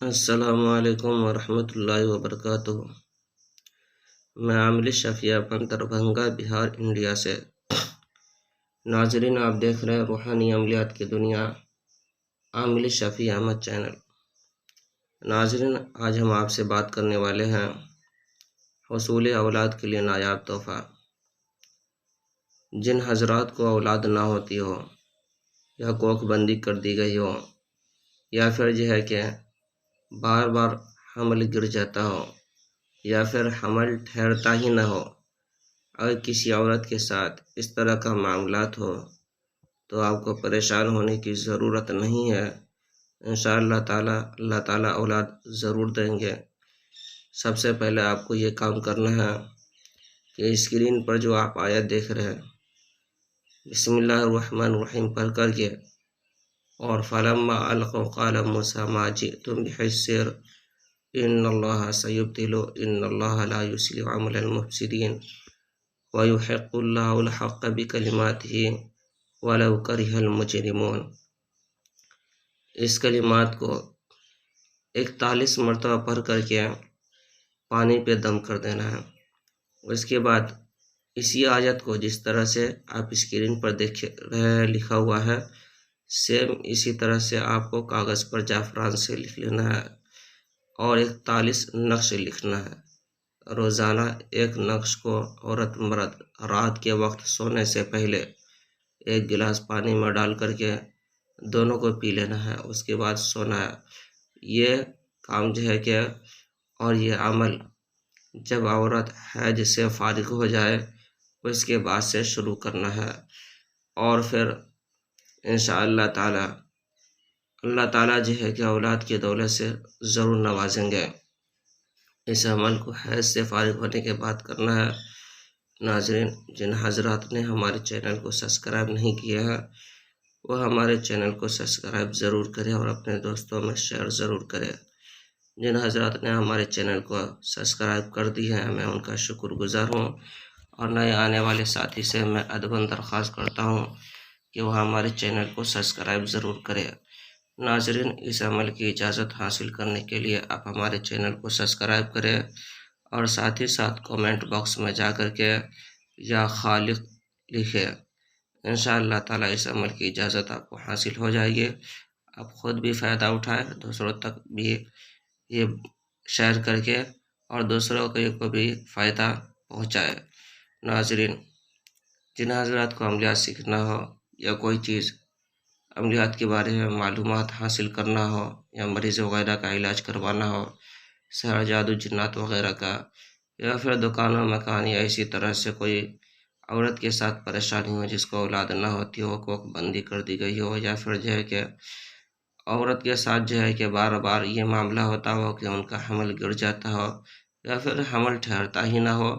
السلام علیکم ورحمۃ اللہ وبرکاتہ۔ میں عامل شفیع اپن دربھنگا بہار انڈیا سے۔ ناظرین، آپ دیکھ رہے ہیں روحانی عملیات کی دنیا، عامل شفیع احمد چینل۔ ناظرین، آج ہم آپ سے بات کرنے والے ہیں حصول اولاد کے لیے نایاب تحفہ۔ جن حضرات کو اولاد نہ ہوتی ہو یا کوکھ بندی کر دی گئی ہو، یا پھر کہ بار بار حمل گر جاتا ہو، یا پھر حمل ٹھہرتا ہی نہ ہو، اگر کسی عورت کے ساتھ اس طرح کا معاملات ہو تو آپ کو پریشان ہونے کی ضرورت نہیں ہے۔ انشاءاللہ اللہ تعالیٰ اولاد ضرور دیں گے۔ سب سے پہلے آپ کو یہ کام کرنا ہے کہ اسکرین پر جو آپ آیت دیکھ رہے ہیں، بسم اللہ الرحمن الرحیم پڑھ کر کے، اور فلما القوا قال موسیٰ ما جئتم به السحر ان اللہ سیبطل ان اللہ لا یصلح عمل المفسدین ویحق اللہ الحق بکلماتہ ولو کرہ المجرمون۔ اس کلمات کو 41 مرتبہ پڑھ کر کے پانی پہ دم کر دینا ہے۔ اس کے بعد اسی آیت کو جس طرح سے آپ اسکرین پر دیکھ رہے ہیں لکھا ہوا ہے، سیم اسی طرح سے آپ کو کاغذ پر زعفران سے لکھ لینا ہے اور 41 نقش لکھنا ہے۔ روزانہ ایک نقش کو عورت مرد رات کے وقت سونے سے پہلے 1 گلاس پانی میں ڈال کر کے دونوں کو پی لینا ہے، اس کے بعد سونا ہے۔ یہ کام کہ اور یہ عمل جب عورت حیض سے فارغ ہو جائے اس کے بعد سے شروع کرنا ہے، اور پھر انشاءاللہ تعالی اللہ تعالیٰ کہ اولاد کی دولت سے ضرور نوازیں گے۔ اس عمل کو حیض سے فارغ ہونے کے بعد کرنا ہے۔ ناظرین، جن حضرات نے ہمارے چینل کو سبسکرائب نہیں کیا ہے وہ ہمارے چینل کو سبسکرائب ضرور کریں اور اپنے دوستوں میں شیئر ضرور کریں۔ جن حضرات نے ہمارے چینل کو سبسکرائب کر دی ہے میں ان کا شکر گزار ہوں، اور نئے آنے والے ساتھی سے میں ادباً درخواست کرتا ہوں کہ وہ ہمارے چینل کو سبسکرائب ضرور کریں۔ ناظرین، اس عمل کی اجازت حاصل کرنے کے لیے آپ ہمارے چینل کو سبسکرائب کریں اور ساتھ ہی ساتھ کومنٹ باکس میں جا کر کے یا خالق لکھیں۔ انشاءاللہ تعالیٰ اس عمل کی اجازت آپ کو حاصل ہو جائے گی۔ آپ خود بھی فائدہ اٹھائیں، دوسروں تک بھی یہ شیئر کر کے اور دوسروں کو بھی فائدہ پہنچائے۔ ناظرین، جن حضرات کو عملیات سیکھنا ہو یا کوئی چیز عملیات کے بارے میں معلومات حاصل کرنا ہو یا مریض وغیرہ کا علاج کروانا ہو، سحر جادو جنات وغیرہ کا، یا پھر دکانوں مکان یا اسی طرح سے کوئی عورت کے ساتھ پریشانی ہو جس کو اولاد نہ ہوتی ہو، کوکھ بندی کر دی گئی ہو، یا پھر کہ عورت کے ساتھ کہ بار بار یہ معاملہ ہوتا ہو کہ ان کا حمل گر جاتا ہو یا پھر حمل ٹھہرتا ہی نہ ہو،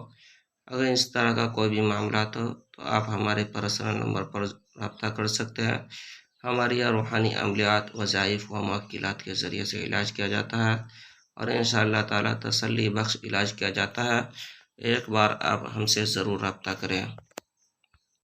اگر اس طرح کا کوئی بھی معاملات ہو تو آپ ہمارے پرسنل نمبر پر رابطہ کر سکتے ہیں۔ ہماری یہاں روحانی عملیات، وظائف و موکلات کے ذریعے سے علاج کیا جاتا ہے، اور انشاءاللہ تعالیٰ تسلی بخش علاج کیا جاتا ہے۔ ایک بار آپ ہم سے ضرور رابطہ کریں۔